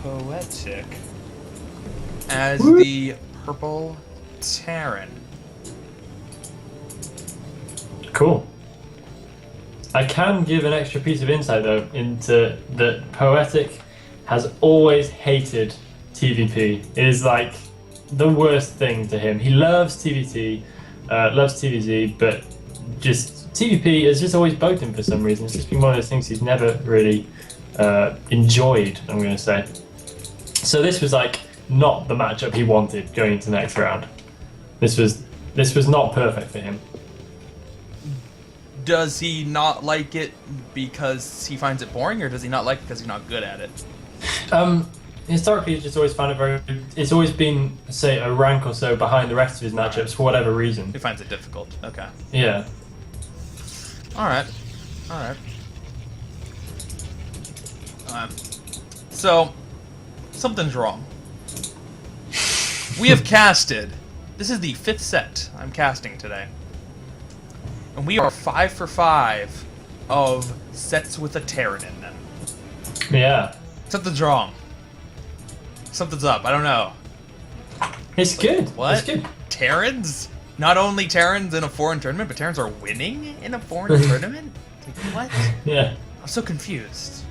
Poetic as the purple Terran. Cool. I can give an extra piece of insight though into that Poetic has always hated TVP. It is like the worst thing to him. He loves TVT, loves TVZ, but just TVP has just always bugged him for some reason. It's just been one of those things he's never really enjoyed, I'm going to say. So this was like not the matchup he wanted going into the next round. This was not perfect for him. Does he not like it because he finds it boring, or does he not like it because he's not good at it? Historically, he's just always found it very. It's always been, say, a rank or so behind the rest of his matchups for whatever reason. He finds it difficult. Okay. Yeah. All right. So, something's wrong. We have casted. This is the 5th set I'm casting today. And we are 5 for 5 of sets with a Terran in them. Yeah. Something's wrong. Something's up. I don't know. It's good. What? It's good. Terrans? Not only Terrans in a foreign tournament, but Terrans are winning in a foreign tournament? Like, what? Yeah. I'm so confused.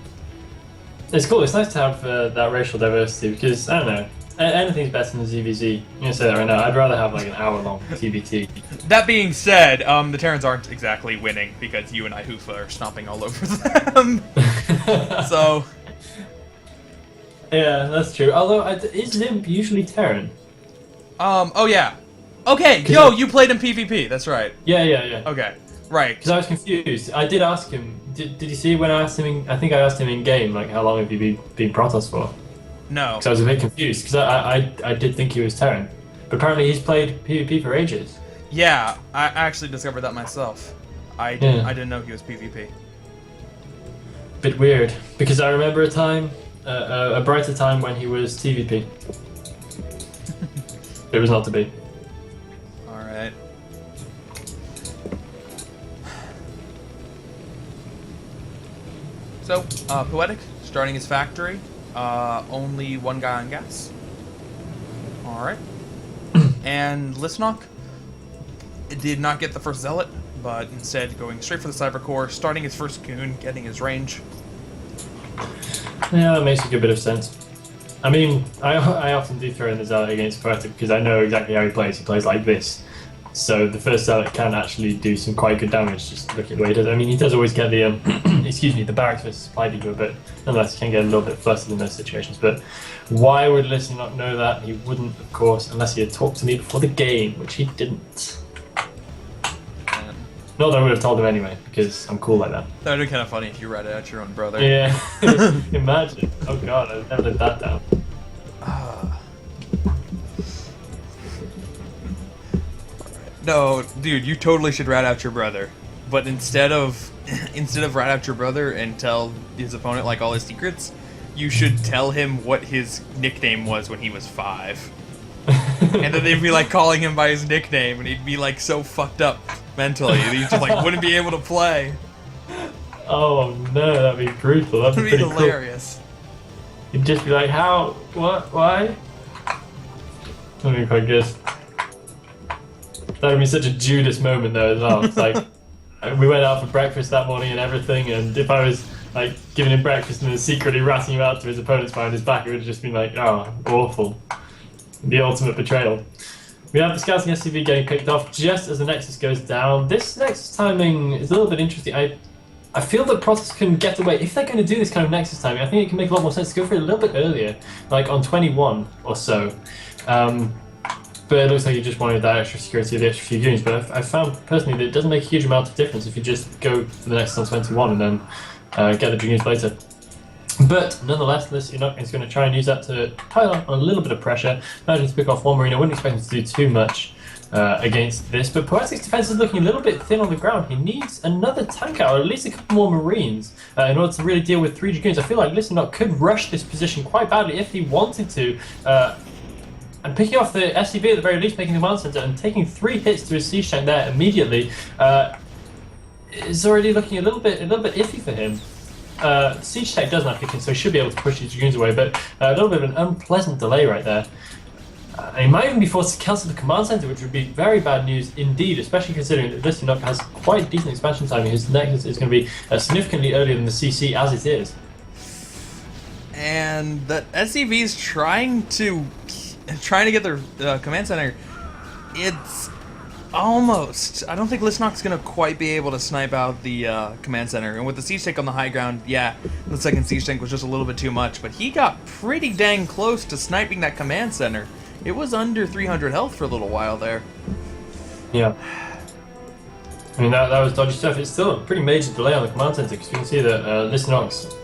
It's cool. It's nice to have that racial diversity because, I don't know, anything's better than the ZVZ. I'm going to say that right now. I'd rather have like an hour-long TBT. That being said, the Terrans aren't exactly winning because you and I, Hoofa, are stomping all over them. So... Yeah, that's true. Although, is Zimp usually Terran? Oh yeah. Okay, yo, you played in PvP, that's right. Yeah. Okay, right. Because I was confused. I did ask him, did you see when I asked him, I think I asked him in game, like, how long have you been Protoss for? No. Because I was a bit confused, because I did think he was Terran. But apparently he's played PvP for ages. Yeah, I actually discovered that myself. I didn't know he was PvP. Bit weird, because I remember a brighter time when he was TVP. It was not to be. Alright. So, Poetic, starting his factory. Only one guy on gas. Alright. And Lisyonok did not get the first Zealot, but instead going straight for the Cyber Core, starting his first Goon, getting his range. Yeah, that makes a good bit of sense. I mean, I often do throw in the Zealot against Poetic because I know exactly how he plays. He plays like this. So the first Zealot can actually do some quite good damage, just looking at the way he does. I mean, he does always get the, excuse me, the barracks versus supply depot, but nonetheless, he can get a little bit flustered in those situations. But why would Lisyonok not know that? He wouldn't, of course, unless he had talked to me before the game, which he didn't. Not that I would have told him anyway, because I'm cool like that. That would be kind of funny if you read it at your own brother. Yeah, imagine. Oh god, I've never lived that down. No, dude, you totally should rat out your brother. But instead of rat out your brother and tell his opponent like all his secrets, you should tell him what his nickname was when he was 5. And then they'd be like calling him by his nickname, and he'd be like so fucked up mentally that he just like wouldn't be able to play. Oh no, that'd be brutal. That'd be pretty hilarious. Cool. He'd just be like, how? What? Why? That'd be quite good. That'd be such a Judas moment though as well. It's like we went out for breakfast that morning and everything, and if I was like giving him breakfast and then secretly ratting him out to his opponents behind his back, it would have just been like, oh, awful. The ultimate betrayal. We have the scouting SCV getting picked off just as the Nexus goes down. This Nexus timing is a little bit interesting. I feel that Protoss can get away, if they're going to do this kind of Nexus timing, I think it can make a lot more sense to go for it a little bit earlier, like on 21 or so. But it looks like you just wanted that extra security of the extra few units, but I found personally that it doesn't make a huge amount of difference if you just go for the Nexus on 21 and then get the Dragoons later. But nonetheless, Lisyonok is going to try and use that to pile on a little bit of pressure. Imagine to pick off one Marine. I wouldn't expect him to do too much against this, but Poetic's defense is looking a little bit thin on the ground. He needs another tank out, or at least a couple more Marines, in order to really deal with 3 Dragoons. I feel like Lisyonok could rush this position quite badly if he wanted to. And picking off the SCV at the very least, making the command center, and taking 3 hits to his siege tank there immediately is already looking a little bit iffy for him. Siege Tech does not kick in, so he should be able to push these Dragoons away, but a little bit of an unpleasant delay right there. He might even be forced to cancel the command center, which would be very bad news indeed, especially considering that Lisyonok has quite decent expansion timing. His Nexus is going to be significantly earlier than the CC as it is. And the SCV is trying to get their command center. It's almost. I don't think Lisyonok's going to quite be able to snipe out the command center. And with the siege tank on the high ground, yeah, the second siege tank was just a little bit too much. But he got pretty dang close to sniping that command center. It was under 300 health for a little while there. Yeah. I mean, that was dodgy stuff. It's still a pretty major delay on the command center, because you can see that Lisyonok's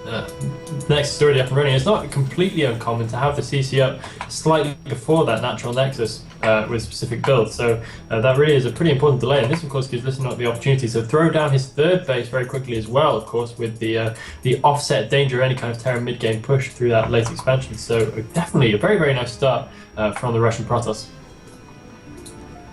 Nexus is already up and running. It's not completely uncommon to have the CC up slightly before that natural Nexus with specific builds. So that really is a pretty important delay. And this, of course, gives Lisyonok the opportunity to throw down his third base very quickly as well, of course, with the offset danger of any kind of Terran mid-game push through that late expansion. So definitely a very, very nice start from the Russian Protoss.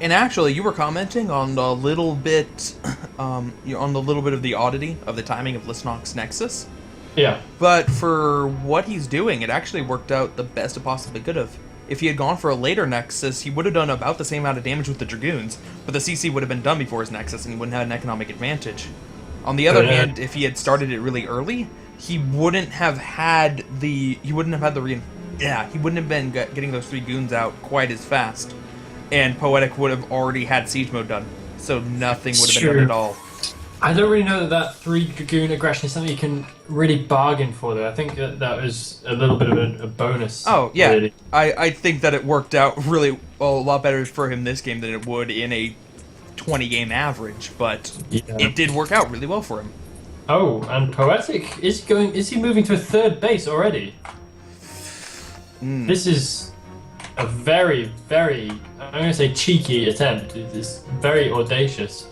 And actually, you were commenting on the little bit, on the little bit of the oddity of the timing of Lisyonok's Nexus. Yeah. But for what he's doing, it actually worked out the best it possibly could have. If he had gone for a later Nexus, he would have done about the same amount of damage with the Dragoons, but the CC would have been done before his Nexus, and he wouldn't have an economic advantage. On the other hand, if he had started it really early, he wouldn't have had the. He wouldn't have been getting those 3 goons out quite as fast. And Poetic would have already had siege mode done, so nothing would have been done at all. I don't really know that 3 Dragoon aggression is something you can really bargain for, though. I think that was a little bit of a bonus. Oh, yeah. Really. I think that it worked out really a lot better for him this game than it would in a 20-game average, but it did work out really well for him. Oh, and Poetic is he moving to a 3rd base already? This is a very, very, I'm going to say cheeky attempt. It's very audacious.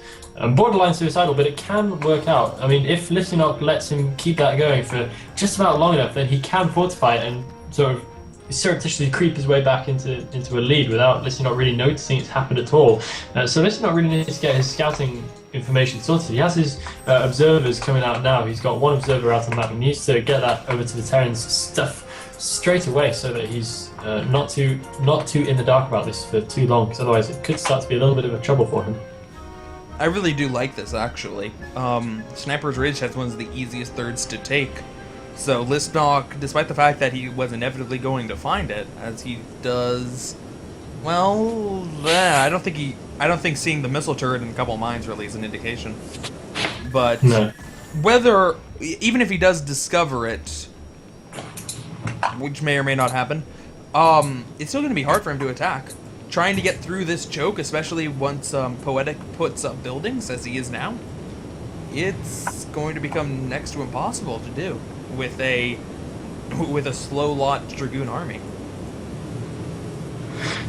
Borderline suicidal, but it can work out. I mean, if Lisyonok lets him keep that going for just about long enough, then he can fortify it and sort of surreptitiously creep his way back into a lead without Lisyonok really noticing it's happened at all. So Lisyonok really needs to get his scouting information sorted. He has his observers coming out now. He's got 1 observer out on the map. He needs to get that over to the Terran's stuff straight away, so that he's not too in the dark about this for too long, because otherwise it could start to be a little bit of a trouble for him. I really do like this, actually. Sniper's Ridge has one of the easiest thirds to take. So Lisyonok, despite the fact that he was inevitably going to find it, as he does, well, I don't think seeing the missile turret in a couple of mines really is an indication. But No. even if he does discover it, which may or may not happen, it's still going to be hard for him to attack. Trying to get through this choke, especially once Poetic puts up buildings, as he is now, it's going to become next to impossible to do with a slow-lot Dragoon army.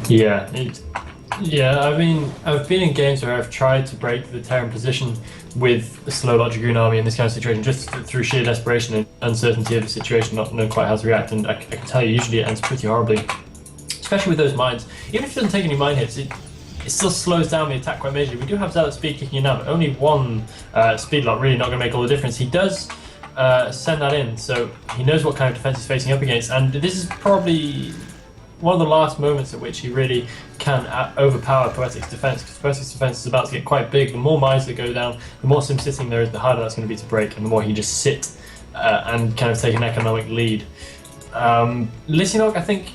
Yeah, I mean, I've been in games where I've tried to break the Terran position with a slow-lot Dragoon army in this kind of situation, just through sheer desperation and uncertainty of the situation, not knowing quite how to react, and I can tell you, usually it ends pretty horribly. Especially with those mines. Even if he doesn't take any mine hits, it still slows down the attack quite majorly. We do have Zealot speed kicking in now, but only 1 speed lot really not going to make all the difference. He does send that in, so he knows what kind of defense he's facing up against, and this is probably one of the last moments at which he really can overpower Poetic's defense, because Poetic's defense is about to get quite big. The more mines that go down, the more sim sitting there is, the harder that's going to be to break, and the more he just sit and kind of take an economic lead. Lisyonok, I think,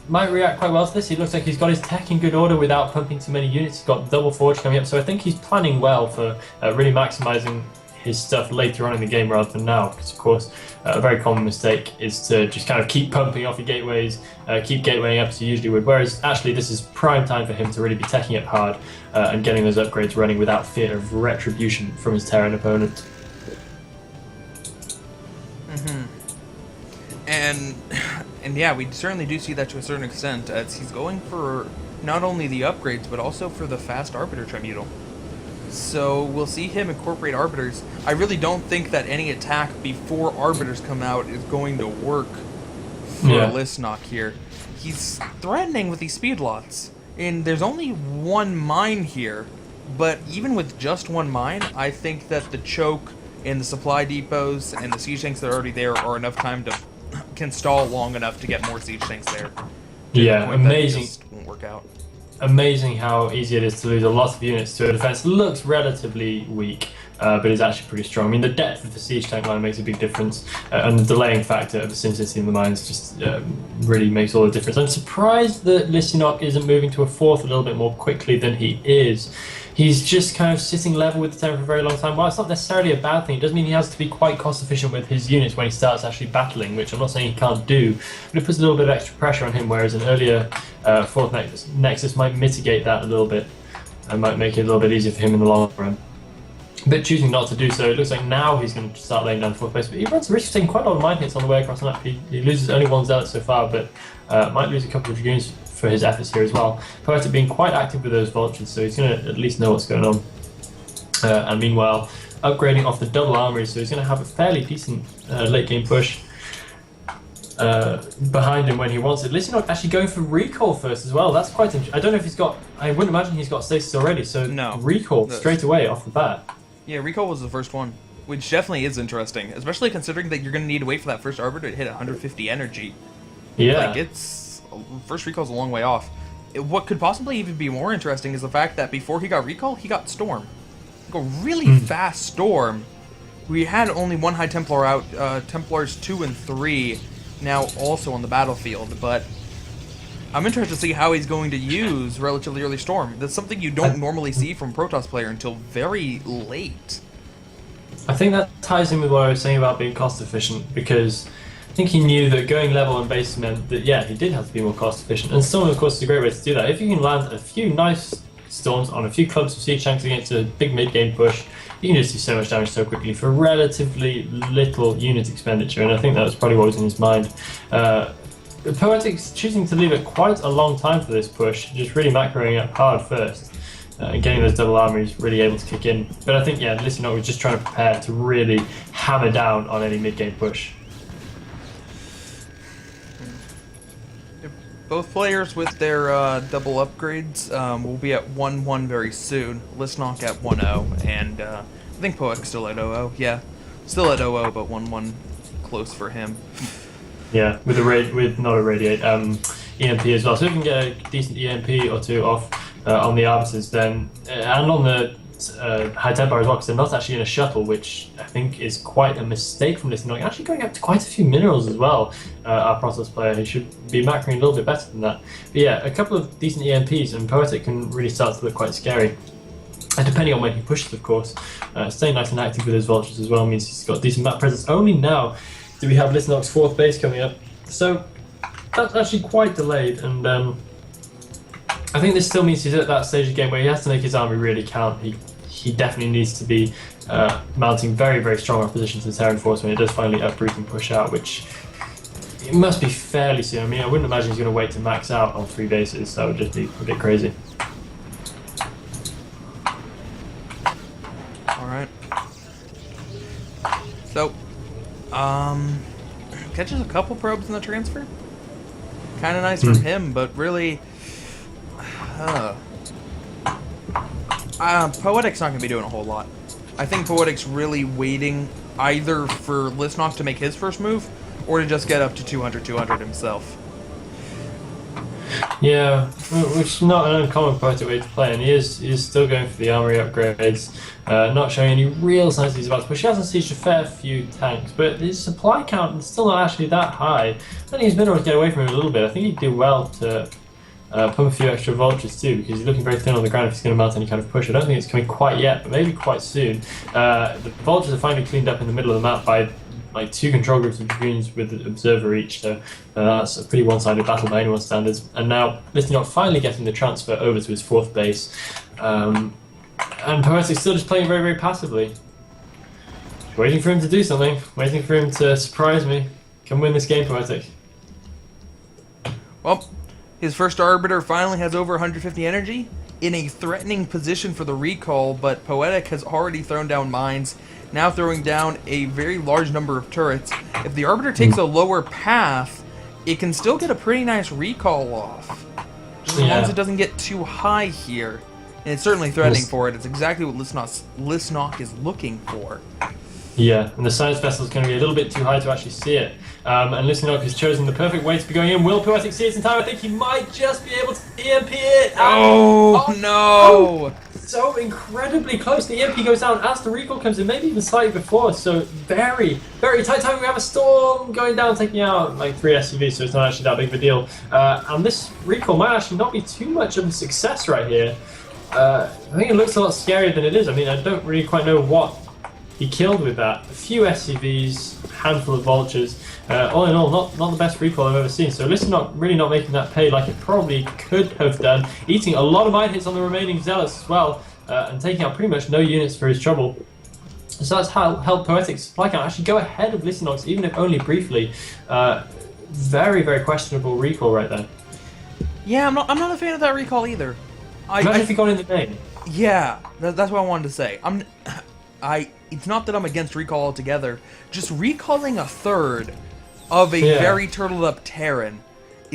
might react quite well to this. He looks like he's got his tech in good order without pumping too many units. He's got double forge coming up, so I think he's planning well for really maximising his stuff later on in the game rather than now, because of course a very common mistake is to just kind of keep pumping off your gateways, keep gatewaying up as you usually would, whereas actually this is prime time for him to really be teching it hard and getting those upgrades running without fear of retribution from his Terran opponent. And yeah, we certainly do see that to a certain extent, as he's going for not only the upgrades, but also for the fast Arbiter Tribunal. So we'll see him incorporate Arbiters. I really don't think that any attack before Arbiters come out is going to work for Lisyonok here. He's threatening with these speed lots, and there's only 1 mine here, but even with just 1 mine, I think that the choke and the supply depots and the siege tanks that are already there are enough time to can stall long enough to get more siege tanks there. Yeah, amazing. Just won't work out. Amazing how easy it is to lose a lot of units to a defense. Looks relatively weak, but is actually pretty strong. I mean, the depth of the siege tank line makes a big difference, and the delaying factor of the Simplicity in the mines just really makes all the difference. I'm surprised that Lisyonok isn't moving to a fourth a little bit more quickly than he is. He's just kind of sitting level with the terror for a very long time. While it's not necessarily a bad thing, it does mean he has to be quite cost efficient with his units when he starts actually battling, which I'm not saying he can't do, but it puts a little bit of extra pressure on him, whereas an earlier fourth Nexus might mitigate that a little bit and might make it a little bit easier for him in the long run. But choosing not to do so, it looks like now he's going to start laying down fourth base, but he runs the risk of taking quite a lot of mine hits on the way across the map. He loses only one zealot so far, but might lose a couple of dragoons for his efforts here as well. Poetic being quite active with those vultures, so he's going to at least know what's going on. And meanwhile, upgrading off the double armory, so he's going to have a fairly decent late game push behind him when he wants it. Lisyonok actually going for recall first as well. That's quite interesting. I don't know if he's got. I wouldn't imagine he's got stasis already. So no, recall straight away off the bat. Yeah, recall was the first one, which definitely is interesting, especially considering that you're going to need to wait for that first arbiter to hit 150 energy. Yeah, like first recall's a long way off. What could possibly even be more interesting is the fact that before he got recall, he got storm. Like a really fast storm. We had only one High Templar out, Templars 2 and 3 now also on the battlefield, but I'm interested to see how he's going to use relatively early storm. That's something you don't normally see from Protoss player until very late. I think that ties in with what I was saying about being cost efficient, because I think he knew that going level on base meant that, yeah, he did have to be more cost efficient. And storm, of course, is a great way to do that. If you can land a few nice storms on a few clubs of siege tanks against a big mid-game push, you can just do so much damage so quickly for relatively little unit expenditure, and I think that was probably what was in his mind. Poetic's choosing to leave it quite a long time for this push, just really macroing up hard first, and getting those double armories really able to kick in. But I think, yeah, Lisyonok was just trying to prepare to really hammer down on any mid-game push. Both players with their double upgrades will be at 1-1 very soon. Lisyonok at 1-0, and I think Poetic still at 0-0. Yeah, still at 0-0, but 1-1 close for him. Yeah, with not a radiate EMP as well. So if we can get a decent EMP or two off on the arbiters, then and on the High Templar as well, because they're not actually in a shuttle, which I think is quite a mistake from Lisyonok. Actually going up to quite a few minerals as well. Our Protoss player, he should be macroing a little bit better than that. But yeah, a couple of decent EMPs, and Poetic can really start to look quite scary. And depending on when he pushes, of course, staying nice and active with his vultures as well means he's got decent map presence. Only now do we have Lisyonok's fourth base coming up, so that's actually quite delayed, and I think this still means he's at that stage of the game where he has to make his army really count. He definitely needs to be mounting very, very strong opposition to the Terran Force when it does finally uproot and push out, which it must be fairly soon. I mean, I wouldn't imagine he's going to wait to max out on 3 bases. That would just be a bit crazy. Alright. So, catches a couple probes in the transfer. Kind of nice from him, but really, Poetic's not going to be doing a whole lot. I think Poetic's really waiting either for Lisyonok to make his first move, or to just get up to 200 himself. Yeah, which is not an uncommon Poetic way to play, and he is still going for the armory upgrades, not showing any real signs he's about to push. He hasn't sieged a fair few tanks, but his supply count is still not actually that high. I think his minerals get away from him a little bit. I think he'd do well to pump a few extra vultures too, because he's looking very thin on the ground if he's going to mount any kind of push. I don't think it's coming quite yet, but maybe quite soon. The vultures are finally cleaned up in the middle of the map by like 2 control groups of dragoons with an observer each, so that's a pretty one-sided battle by anyone's standards. And now Lisyonok finally getting the transfer over to his 4th base, and Poetic's still just playing very, very passively. Waiting for him to do something, waiting for him to surprise me. Come win this game, Poetic. Well, his first arbiter finally has over 150 energy, in a threatening position for the recall, but Poetic has already thrown down mines, now throwing down a very large number of turrets. If the arbiter takes a lower path, it can still get a pretty nice recall off, just as long as it doesn't get too high here. And it's certainly threatening for it. It's exactly what Lisyonok is looking for. Yeah, and the science vessel is going to be a little bit too high to actually see it. And Lisyonok has chosen the perfect way to be going in. Will Poetic see it in time? I think he might just be able to EMP it. Oh, Oh, no! so incredibly close. The EMP goes down as the recall comes in, maybe even slightly before. So very, very tight time. We have a storm going down, taking out like 3 SUVs, so it's not actually that big of a deal. And this recall might actually not be too much of a success right here. I think it looks a lot scarier than it is. I mean, I don't really quite know what he killed with that. A few SCVs, a handful of vultures. All in all, not the best recall I've ever seen. So Lisyonok really not making that pay like it probably could have done. Eating a lot of mine hits on the remaining zealots as well, and taking out pretty much no units for his trouble. So that's how helped Poetic's supply count actually go ahead of Lisyonok's, even if only briefly. Very, very questionable recall right there. Yeah, I'm not a fan of that recall either. Imagine if he got in the main. Yeah, that's what I wanted to say. It's not that I'm against recall altogether. Just recalling a third of a very turtled up Terran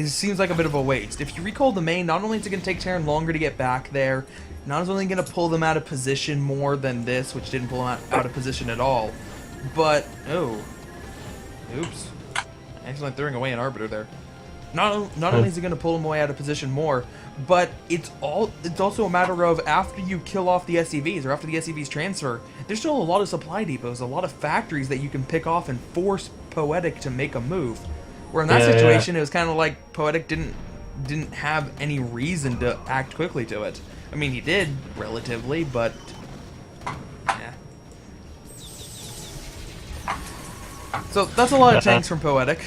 seems like a bit of a waste. If you recall the main, not only is it going to take Terran longer to get back there, not only going to pull them out of position more than this, which didn't pull them out of position at all, but oops, accidentally throwing away an arbiter there. Not only is it going to pull them away out of position more, but it's also a matter of after you kill off the SCVs or after the SCVs transfer, there's still a lot of supply depots, a lot of factories that you can pick off and force Poetic to make a move. Where in that situation, it was kind of like Poetic didn't have any reason to act quickly to it. I mean, he did relatively, but yeah. So that's a lot of tanks from Poetic.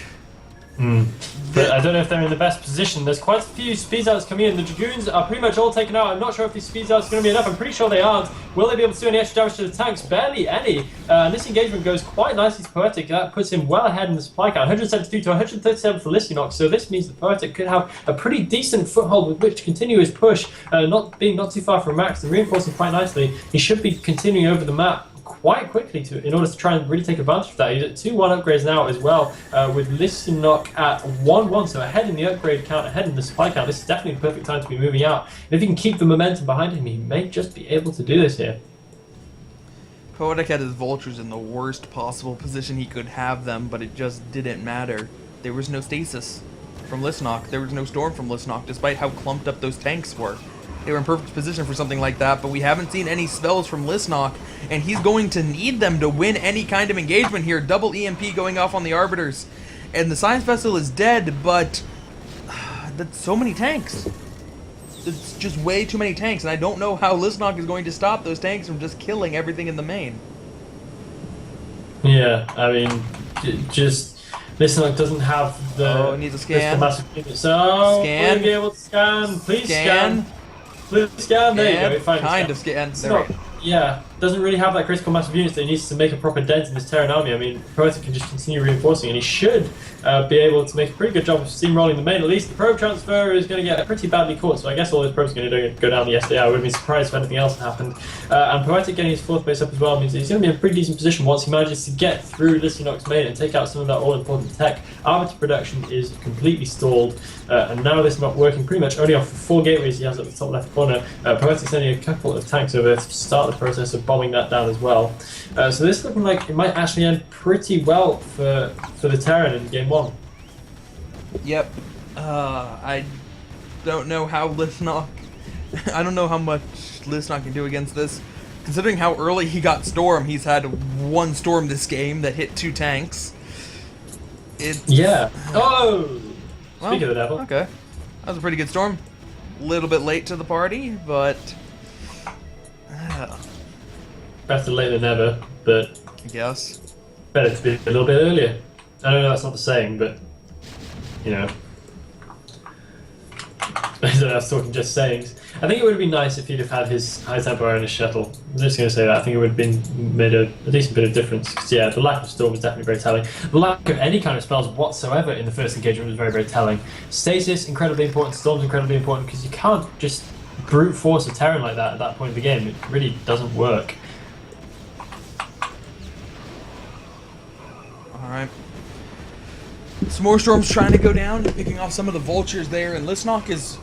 But I don't know if they're in the best position. There's quite a few speed outs coming in. The Dragoons are pretty much all taken out. I'm not sure if these speed outs are going to be enough. I'm pretty sure they aren't. Will they be able to do any extra damage to the tanks? Barely any. And this engagement goes quite nicely to Poetic. That puts him well ahead in the supply count. 173 to 137 for Lisyonok. So this means that Poetic could have a pretty decent foothold with which to continue his push. Not too far from max and reinforcing quite nicely. He should be continuing over the map quite quickly in order to try and really take advantage of that. He's at 2-1 upgrades now as well, with Lisyonok at 1-1, so ahead in the upgrade count, ahead in the supply count. This is definitely the perfect time to be moving out. And if he can keep the momentum behind him, he may just be able to do this here. Poetic had his vultures in the worst possible position he could have them, but it just didn't matter. There was no stasis from Lisyonok. There was no storm from Lisyonok, despite how clumped up those tanks were. They were in perfect position for something like that, but we haven't seen any spells from Lisyonok, and he's going to need them to win any kind of engagement here. Double EMP going off on the Arbiters. And the Science Vessel is dead, but that's so many tanks. It's just way too many tanks, and I don't know how Lisyonok is going to stop those tanks from just killing everything in the main. Yeah, I mean, just Lisyonok doesn't have the... Oh, it needs a scan. So, Scan. will you be able to scan? Please scan. Please scan. There you go. It finally Kind of scanned. scan. There we go. Yeah, doesn't really have that critical mass of units that he needs to make a proper dent in this Terran army. I mean, Poetic can just continue reinforcing, and he should be able to make a pretty good job of steamrolling the main. At least the probe transfer is going to get pretty badly caught, so I guess all those probes are going to go down the SDI. I wouldn't be surprised if anything else had happened. And Poetic getting his 4th base up as well means that he's going to be in a pretty decent position once he manages to get through Lisyonok's main and take out some of that all-important tech. Arbiter production is completely stalled, and now this not working pretty much only off the 4 gateways he has at the top left corner. Poetic's sending a couple of tanks over to start the process of bombing that down as well. So this is looking like it might actually end pretty well for the Terran in game 1. Yep. I don't know how Lisyonok... I don't know how much Lisyonok can do against this. Considering how early he got Storm, he's had 1 Storm this game that hit 2 tanks. Yeah. Oh! Well, Speak of the devil. Okay. That was a pretty good Storm. A little bit late to the party, but... Better late than never, but I guess. better to be a little bit earlier. I don't know, that's not the saying, but you know. I was talking just sayings. I think it would have been nice if he'd have had his high tempo and his shuttle. I'm just going to say that. I think it would have been made a decent bit of difference. Because, yeah, the lack of storm was definitely very telling. The lack of any kind of spells whatsoever in the first engagement was very, very telling. Stasis, incredibly important. Storm's incredibly important because you can't just brute force a Terran like that at that point of the game. It really doesn't work. Alright. Some more storms trying to go down, picking off some of the vultures there, and Lisyonok is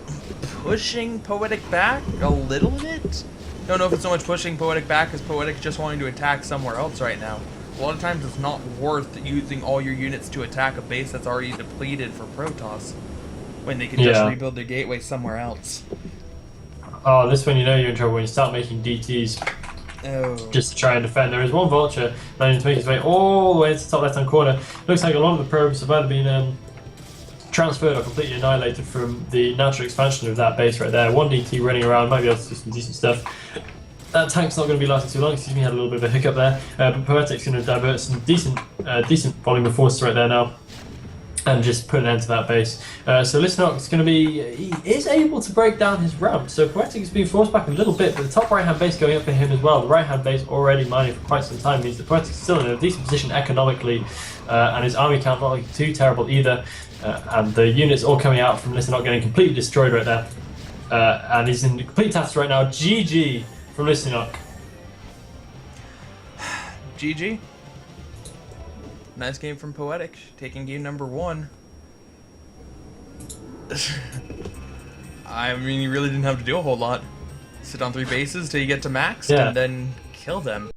pushing Poetic back a little bit. Don't know if it's so much pushing Poetic back as Poetic just wanting to attack somewhere else right now. A lot of times it's not worth using all your units to attack a base that's already depleted for Protoss, when they can just rebuild their gateway somewhere else. Oh, this one you know you're in trouble when you start making DTs. Oh. Just to try and defend. There is one vulture managing to make his way all the way to the top left-hand corner. Looks like a lot of the probes have either been transferred or completely annihilated from the natural expansion of that base right there. One DT running around, might be able to do some decent stuff. That tank's not going to be lasting too long. Excuse me, had a little bit of a hiccup there. But Poetic's going to divert some decent volume of forces right there now, and just put an end to that base. So Lisyonok is going to be... He is able to break down his ramp, so Poetic is being forced back a little bit, but the top right-hand base going up for him as well. The right-hand base already mining for quite some time means that Poetic is still in a decent position economically, and his army count not looking too terrible either. And the units all coming out from Lisyonok getting completely destroyed right there. And he's in complete task right now. GG from Lisyonok. GG. Nice game from Poetic, taking game number 1. I mean, you really didn't have to do a whole lot. Sit on 3 bases till you get to max, and then kill them.